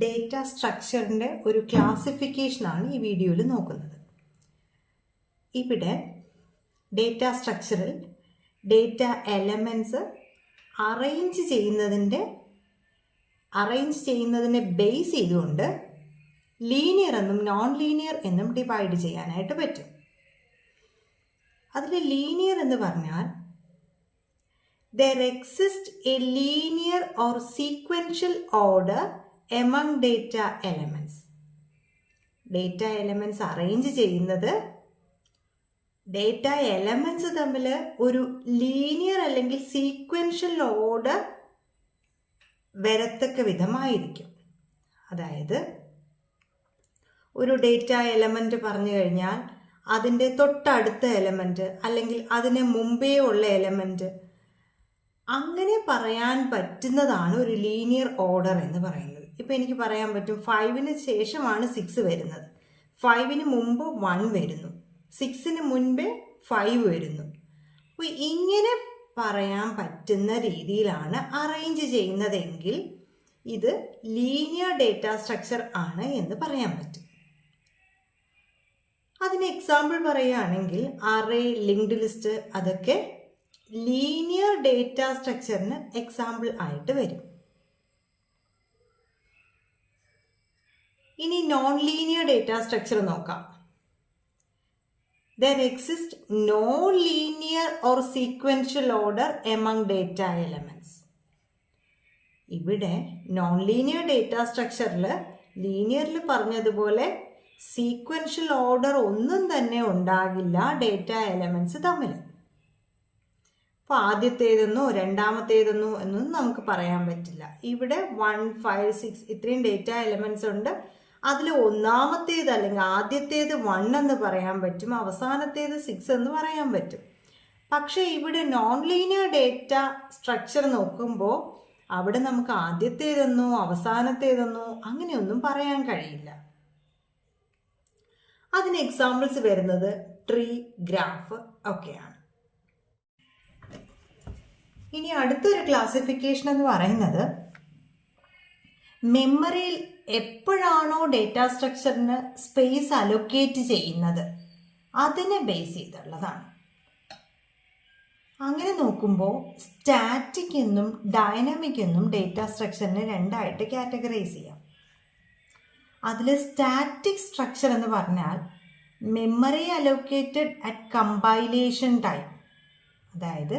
Data സ്ട്രക്ചറിൻ്റെ ഒരു ക്ലാസിഫിക്കേഷനാണ് ഈ വീഡിയോയിൽ നോക്കുന്നത്. ഇവിടെ ഡേറ്റ സ്ട്രക്ചറിൽ ഡേറ്റ എലമെൻറ്റ്സ് അറേഞ്ച് ചെയ്യുന്നതിനെ ബേസ് ചെയ്തുകൊണ്ട് ലീനിയർ എന്നും നോൺ ലീനിയർ എന്നും ഡിവൈഡ് ചെയ്യാനായിട്ട് പറ്റും. അതിൽ ലീനിയർ എന്ന് പറഞ്ഞാൽ there exists a linear or sequential order among data elements. Data elements arrange ചെയ്യുന്നത് ഡേറ്റ എലമെൻറ്റ്സ് തമ്മിൽ ഒരു ലീനിയർ അല്ലെങ്കിൽ സീക്വൻഷ്യൽ ഓർഡർ വരത്തക്ക വിധമായിരിക്കും. അതായത് ഒരു ഡേറ്റ എലമെൻറ്റ് പറഞ്ഞു കഴിഞ്ഞാൽ അതിൻ്റെ തൊട്ടടുത്ത എലമെൻറ്റ് അല്ലെങ്കിൽ അതിന് മുമ്പേ ഉള്ള എലമെൻറ്റ് അങ്ങനെ പറയാൻ പറ്റുന്നതാണ് ഒരു ലീനിയർ ഓർഡർ എന്ന് പറയുന്നത്. ഇപ്പം എനിക്ക് പറയാൻ പറ്റും 5ന് ശേഷമാണ് 6 വരുന്നത്, 5ന് മുമ്പ് 1 വരുന്നു, 6ന് മുൻപേ 5 വരുന്നു. അപ്പോൾ ഇങ്ങനെ പറയാൻ പറ്റുന്ന രീതിയിലാണ് അറേഞ്ച് ചെയ്യുന്നതെങ്കിൽ ഇത് ലീനിയർ ഡേറ്റ സ്ട്രക്ചർ ആണ് എന്ന് പറയാൻ പറ്റും. അതിന് എക്സാമ്പിൾ പറയുകയാണെങ്കിൽ അറേ, ലിങ്ക്ഡ് ലിസ്റ്റ് അതൊക്കെ ലീനിയർ ഡേറ്റ സ്ട്രക്ചറിന് എക്സാമ്പിൾ ആയിട്ട് വരും. ഇനി നോൺ ലീനിയർ ഡേറ്റ സ്ട്രക്ചർ നോക്കാം. There exists no linear or sequential order among data elements. ഇവിടെ നോൺ ലീനിയർ ഡേറ്റ സ്ട്രക്ചറിൽ ലീനിയറിൽ പറഞ്ഞതുപോലെ സീക്വൻഷ്യൽ ഓർഡർ ഒന്നും തന്നെ ഉണ്ടാകില്ല ഡേറ്റ എലമെൻറ്റ്സ് തമ്മിൽ. അപ്പോൾ ആദ്യത്തേതെന്നോ രണ്ടാമത്തേതെന്നോ എന്നൊന്നും നമുക്ക് പറയാൻ പറ്റില്ല. ഇവിടെ 1, 5, 6 ഇത്രയും ഡേറ്റ എലമെൻറ്റ്സ് ഉണ്ട്. അതിൽ ഒന്നാമത്തേത് അല്ലെങ്കിൽ ആദ്യത്തേത് 1 എന്ന് പറയാൻ പറ്റും, അവസാനത്തേത് 6 എന്ന് പറയാൻ പറ്റും. പക്ഷേ ഇവിടെ നോൺ ലീനിയർ ഡേറ്റ സ്ട്രക്ചർ നോക്കുമ്പോൾ അവിടെ നമുക്ക് ആദ്യത്തേതെന്നോ അവസാനത്തേതെന്നോ അങ്ങനെയൊന്നും പറയാൻ കഴിയില്ല. അതിന് എക്സാമ്പിൾസ് വരുന്നത് ട്രീ, ഗ്രാഫ് ഒക്കെയാണ്. ഇനി അടുത്തൊരു ക്ലാസിഫിക്കേഷൻ എന്ന് പറയുന്നത് മെമ്മറിയിൽ എപ്പോഴാണോ ഡേറ്റ സ്ട്രക്ചറിന് സ്പേസ് അലൊക്കേറ്റ് ചെയ്യുന്നത് അതിനെ ബേസ് ചെയ്തുള്ളതാണ്. അങ്ങനെ നോക്കുമ്പോൾ സ്റ്റാറ്റിക് എന്നും ഡൈനാമിക് എന്നും ഡേറ്റ സ്ട്രക്ചറിനെ രണ്ടായിട്ട് കാറ്റഗറൈസ് ചെയ്യാം. അതിൽ സ്റ്റാറ്റിക് സ്ട്രക്ചർ എന്ന് പറഞ്ഞാൽ memory allocated at compilation time, അതായത്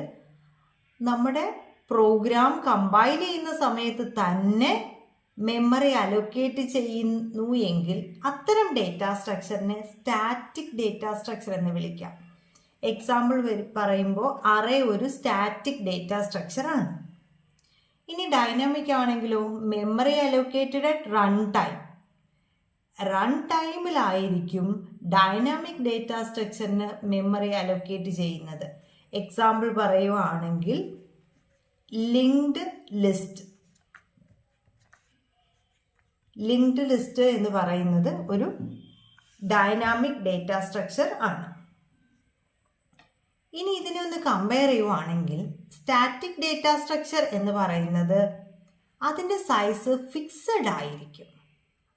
നമ്മുടെ പ്രോഗ്രാം കമ്പൈൽ ചെയ്യുന്ന സമയത്ത് തന്നെ മെമ്മറി അലൊക്കേറ്റ് ചെയ്യുന്നു എങ്കിൽ അത്തരം ഡേറ്റ സ്ട്രക്ചറിനെ സ്റ്റാറ്റിക് ഡേറ്റ സ്ട്രക്ചർ എന്ന് വിളിക്കാം. എക്സാമ്പിൾ പറയുമ്പോൾ അറേ ഒരു സ്റ്റാറ്റിക് ഡേറ്റ സ്ട്രക്ചറാണ്. ഇനി ഡൈനാമിക് ആണെങ്കിലോ മെമ്മറി അലൊക്കേറ്റഡ് അറ്റ് റൺ ടൈമിലായിരിക്കും ഡൈനാമിക് ഡേറ്റ സ്ട്രക്ചറിന് മെമ്മറി അലൊക്കേറ്റ് ചെയ്യുന്നത്. എക്സാമ്പിൾ പറയുകയാണെങ്കിൽ ലിങ്ക്ഡ് ലിസ്റ്റ് എന്ന് പറയുന്നത് ഒരു ഡൈനാമിക് ഡേറ്റ സ്ട്രക്ചർ ആണ്. ഇനി ഇതിനെ ഒന്ന് കമ്പയർ ചെയ്യുവാണെങ്കിൽ സ്റ്റാറ്റിക് ഡേറ്റ സ്ട്രക്ചർ എന്ന് പറയുന്നത് അതിൻ്റെ സൈസ് ഫിക്സഡ് ആയിരിക്കും.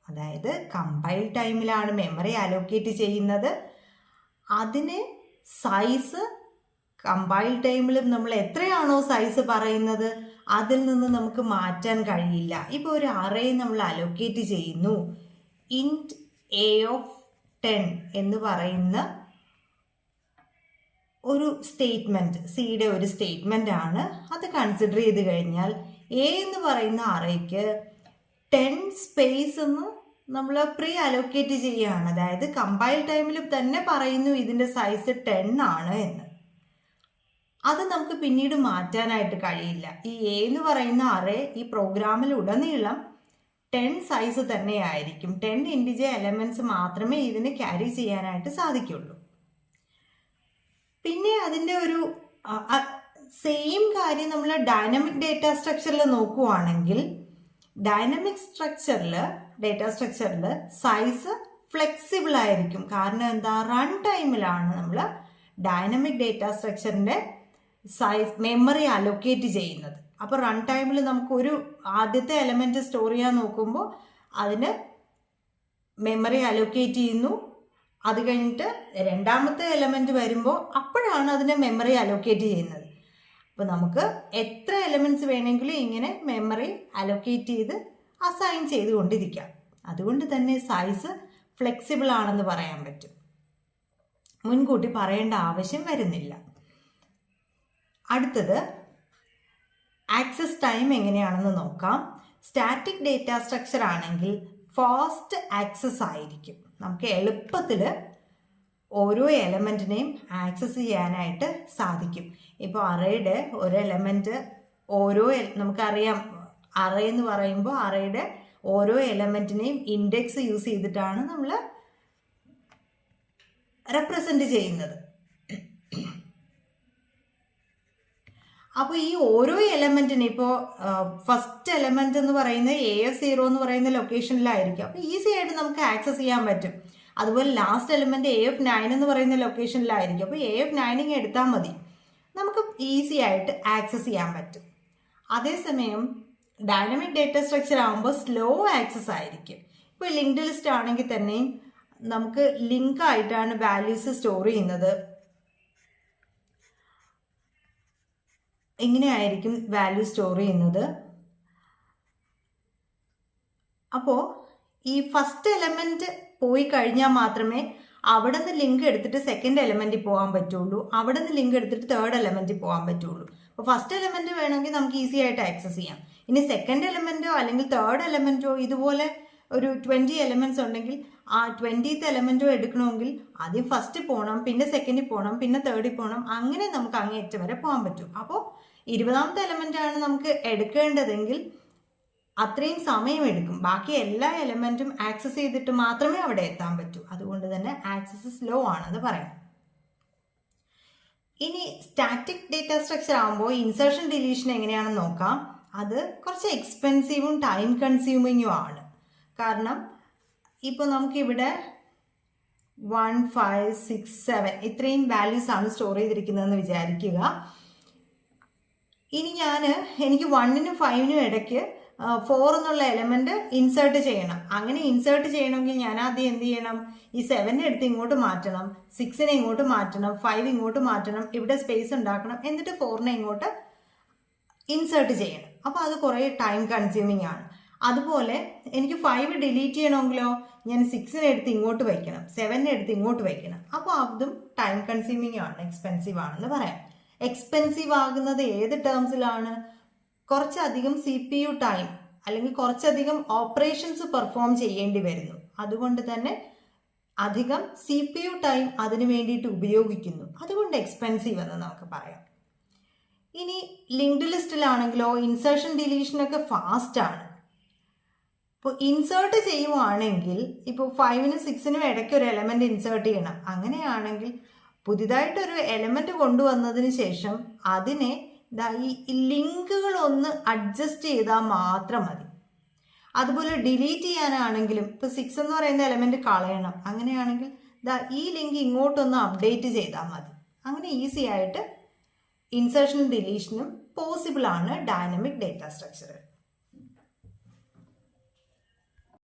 അതായത് കമ്പൈൽ ടൈമിലാണ് മെമ്മറി അലോക്കേറ്റ് ചെയ്യുന്നത്, അതിന് സൈസ് കമ്പൈൽ ടൈമിൽ നമ്മൾ എത്രയാണോ സൈസ് പറയുന്നത് അതിൽ നിന്ന് നമുക്ക് മാറ്റാൻ കഴിയില്ല. ഇപ്പോൾ ഒരു അറേ നമ്മൾ അലോക്കേറ്റ് ചെയ്യുന്നു, ഇൻറ്റ് എ ഓഫ് 10 എന്ന് പറയുന്ന ഒരു സ്റ്റേറ്റ്മെൻറ്റ്, സിയുടെ ഒരു സ്റ്റേറ്റ്മെൻ്റ് ആണ്. അത് കൺസിഡർ ചെയ്ത് കഴിഞ്ഞാൽ എ എന്ന് പറയുന്ന അറേക്ക് 10 സ്പേസ് എന്ന് നമ്മൾ പ്രീ അലോക്കേറ്റ് ചെയ്യുകയാണ്. അതായത് കമ്പൈൽ ടൈമിൽ തന്നെ പറയുന്നു ഇതിൻ്റെ സൈസ് 10 ആണ് എന്ന്. അത് നമുക്ക് പിന്നീട് മാറ്റാനായിട്ട് കഴിയില്ല. ഈ എ എന്ന് പറയുന്ന അറേ ഈ പ്രോഗ്രാമിൽ ഉടനീളം 10 സൈസ് തന്നെയായിരിക്കും. 10 ഇൻറ്റിജർ എലമെൻറ്റ്സ് മാത്രമേ ഇതിന് ക്യാരി ചെയ്യാനായിട്ട് സാധിക്കുള്ളൂ. പിന്നെ അതിൻ്റെ ഒരു സെയിം കാര്യം നമ്മൾ ഡൈനാമിക് ഡേറ്റ സ്ട്രക്ചറിൽ നോക്കുവാണെങ്കിൽ ഡൈനാമിക് ഡേറ്റ സ്ട്രക്ചറിൽ സൈസ് ഫ്ലെക്സിബിൾ ആയിരിക്കും. കാരണം എന്താ, റൺ ടൈമിലാണ് നമ്മൾ ഡൈനാമിക് ഡേറ്റ സ്ട്രക്ചറിൻ്റെ മെമ്മറി അലൊക്കേറ്റ് ചെയ്യുന്നത്. അപ്പോൾ റൺ ടൈമിൽ നമുക്കൊരു ആദ്യത്തെ എലമെൻറ്റ് സ്റ്റോർ ചെയ്യാൻ നോക്കുമ്പോൾ അതിന് മെമ്മറി അലോക്കേറ്റ് ചെയ്യുന്നു. അത് കഴിഞ്ഞിട്ട് രണ്ടാമത്തെ എലമെൻറ്റ് വരുമ്പോൾ അപ്പോഴാണ് അതിന് മെമ്മറി അലോക്കേറ്റ് ചെയ്യുന്നത്. അപ്പോൾ നമുക്ക് എത്ര എലമെൻറ്റ്സ് വേണമെങ്കിലും ഇങ്ങനെ മെമ്മറി അലോക്കേറ്റ് ചെയ്ത് അസൈൻ ചെയ്തുകൊണ്ടിരിക്കാം. അതുകൊണ്ട് തന്നെ സൈസ് ഫ്ലെക്സിബിൾ ആണെന്ന് പറയാൻ പറ്റും, മുൻകൂട്ടി പറയേണ്ട ആവശ്യം വരുന്നില്ല. അടുത്തത് ആക്സസ് ടൈം എങ്ങനെയാണെന്ന് നോക്കാം. സ്റ്റാറ്റിക് ഡേറ്റ സ്ട്രക്ചർ ആണെങ്കിൽ ഫാസ്റ്റ് ആക്സസ് ആയിരിക്കും. നമുക്ക് എളുപ്പത്തിൽ ഓരോ എലമെൻറ്റിനെയും ആക്സസ് ചെയ്യാനായിട്ട് സാധിക്കും. ഇപ്പോൾ അറേയുടെ ഒരു എലമെൻറ്റ് നമുക്കറിയാം, അറേ എന്ന് പറയുമ്പോൾ അറേയുടെ ഓരോ എലമെൻറ്റിനെയും ഇൻഡെക്സ് യൂസ് ചെയ്തിട്ടാണ് നമ്മൾ റെപ്രസെൻ്റ് ചെയ്യുന്നത്. അപ്പോൾ ഈ ഓരോ എലമെൻറ്റിന് ഇപ്പോൾ ഫസ്റ്റ് എലമെൻറ്റ് എന്ന് പറയുന്നത് AF0 എന്ന് പറയുന്ന ലൊക്കേഷനിലായിരിക്കും. അപ്പോൾ ഈസി ആയിട്ട് നമുക്ക് ആക്സസ് ചെയ്യാൻ പറ്റും. അതുപോലെ ലാസ്റ്റ് എലമെൻറ്റ് AF9 എന്ന് പറയുന്ന ലൊക്കേഷനിലായിരിക്കും. അപ്പോൾ AF9 എടുത്താൽ മതി, നമുക്ക് ഈസി ആയിട്ട് ആക്സസ് ചെയ്യാൻ പറ്റും. അതേസമയം ഡൈനാമിക് ഡേറ്റ സ്ട്രക്ചർ ആകുമ്പോൾ സ്ലോ ആക്സസ് ആയിരിക്കും. ഇപ്പോൾ ലിങ്ക്ഡ് ലിസ്റ്റ് ആണെങ്കിൽ തന്നെയും നമുക്ക് ലിങ്ക് ആയിട്ടാണ് വാല്യൂസ് സ്റ്റോർ ചെയ്യുന്നത്. എങ്ങനെയായിരിക്കും വാല്യൂ സ്റ്റോർ ചെയ്യുന്നത്? അപ്പോൾ ഈ ഫസ്റ്റ് എലമെൻറ്റ് പോയി കഴിഞ്ഞാൽ മാത്രമേ അവിടെ നിന്ന് ലിങ്ക് എടുത്തിട്ട് സെക്കൻഡ് എലമെൻറ്റിൽ പോകാൻ പറ്റുള്ളൂ, അവിടെ നിന്ന് ലിങ്ക് എടുത്തിട്ട് തേർഡ് എലമെൻറ്റിൽ പോകാൻ പറ്റുള്ളൂ. അപ്പോൾ ഫസ്റ്റ് എലമെൻറ്റ് വേണമെങ്കിൽ നമുക്ക് ഈസി ആയിട്ട് ആക്സസ് ചെയ്യാം. ഇനി സെക്കൻഡ് എലമെൻറ്റോ അല്ലെങ്കിൽ തേർഡ് എലമെൻറ്റോ ഇതുപോലെ ഒരു 20 എലമെൻറ്റ്സ് ഉണ്ടെങ്കിൽ ആ 20th എലമെൻറ്റോ എടുക്കണമെങ്കിൽ ആദ്യം ഫസ്റ്റ് പോകണം, പിന്നെ സെക്കൻഡിൽ പോകണം, പിന്നെ തേർഡിൽ പോകണം, അങ്ങനെ നമുക്ക് അങ്ങേയറ്റം വരെ പോകാൻ പറ്റും. അപ്പോൾ 20th എലമെൻറ്റാണ് നമുക്ക് എടുക്കേണ്ടതെങ്കിൽ അത്രയും സമയമെടുക്കും. ബാക്കി എല്ലാ എലമെൻറ്റും ആക്സസ് ചെയ്തിട്ട് മാത്രമേ അവിടെ എത്താൻ പറ്റൂ. അതുകൊണ്ട് തന്നെ ആക്സസ് സ്ലോ ആണെന്ന് പറയാം. ഇനി സ്റ്റാറ്റിക് ഡേറ്റ സ്ട്രക്ചർ ആകുമ്പോൾ ഇൻസേർഷൻ ഡിലീഷൻ എങ്ങനെയാണെന്ന് നോക്കാം. അത് കുറച്ച് എക്സ്പെൻസീവും ടൈം കൺസ്യൂമിങ്ങും ആണ്. കാരണം ഇപ്പോൾ നമുക്കിവിടെ 1, 5, 6, 7 ഇത്രയും വാല്യൂസ് ആണ് സ്റ്റോർ ചെയ്തിരിക്കുന്നതെന്ന് വിചാരിക്കുക. ഇനി എനിക്ക് 1നും 5നും ഇടയ്ക്ക് 4 എന്നുള്ള എലമെൻറ്റ് ഇൻസേർട്ട് ചെയ്യണം. അങ്ങനെ ഇൻസേർട്ട് ചെയ്യണമെങ്കിൽ ഞാൻ ആദ്യം എന്ത് ചെയ്യണം? ഈ 7 എടുത്ത് ഇങ്ങോട്ട് മാറ്റണം, 6നെ ഇങ്ങോട്ട് മാറ്റണം, 5 ഇങ്ങോട്ട് മാറ്റണം, ഇവിടെ സ്പേസ് ഉണ്ടാക്കണം, എന്നിട്ട് 4നെ ഇങ്ങോട്ട് ഇൻസേർട്ട് ചെയ്യണം. അപ്പോൾ അത് കുറേ ടൈം കൺസ്യൂമിങ് ആണ്. അതുപോലെ എനിക്ക് 5 ഡിലീറ്റ് ചെയ്യണമെങ്കിലോ ഞാൻ 6നെ എടുത്ത് ഇങ്ങോട്ട് വയ്ക്കണം, 7നെ എടുത്ത് ഇങ്ങോട്ട് വയ്ക്കണം. അപ്പോൾ അതും ടൈം കൺസ്യൂമിങ് ആണ്, എക്സ്പെൻസീവ് ആണെന്ന് പറയാം. എക്സ്പെൻസീവ് ആകുന്നത് ഏത് ടേംസിലാണ്? കുറച്ചധികം CPU ടൈം അല്ലെങ്കിൽ കുറച്ചധികം ഓപ്പറേഷൻസ് പെർഫോം ചെയ്യേണ്ടി വരുന്നു. അതുകൊണ്ട് തന്നെ അധികം CPU ടൈം അതിനു വേണ്ടിയിട്ട് ഉപയോഗിക്കുന്നു. അതുകൊണ്ട് എക്സ്പെൻസീവ് എന്ന് നമുക്ക് പറയാം. ഇനി ലിങ്ക്ഡ് ലിസ്റ്റിലാണെങ്കിലോ ഇൻസേർഷൻ ഡിലീഷനൊക്കെ ഫാസ്റ്റ് ആണ്. ഇപ്പോൾ ഇൻസേർട്ട് ചെയ്യുവാണെങ്കിൽ ഇപ്പോൾ 5നും 6നും ഇടയ്ക്ക് ഒരു എലമെൻറ്റ് ഇൻസേർട്ട് ചെയ്യണം. അങ്ങനെയാണെങ്കിൽ പുതിയതായിട്ടൊരു എലമെൻറ്റ് കൊണ്ടുവന്നതിന് ശേഷം അതിനെ ഈ ലിങ്കുകളൊന്ന് അഡ്ജസ്റ്റ് ചെയ്താൽ മാത്രം മതി. അതുപോലെ ഡിലീറ്റ് ചെയ്യാനാണെങ്കിലും ഇപ്പോൾ 6 എന്ന് പറയുന്ന എലമെൻറ്റ് കളയണം, അങ്ങനെയാണെങ്കിൽ ഈ ലിങ്ക് ഇങ്ങോട്ടൊന്ന് അപ്ഡേറ്റ് ചെയ്താൽ മതി. അങ്ങനെ ഈസി ആയിട്ട് ഇൻസേർഷനും ഡിലീഷനും പോസിബിൾ ആണ് ഡൈനാമിക് ഡേറ്റ സ്ട്രക്ചറിൽ.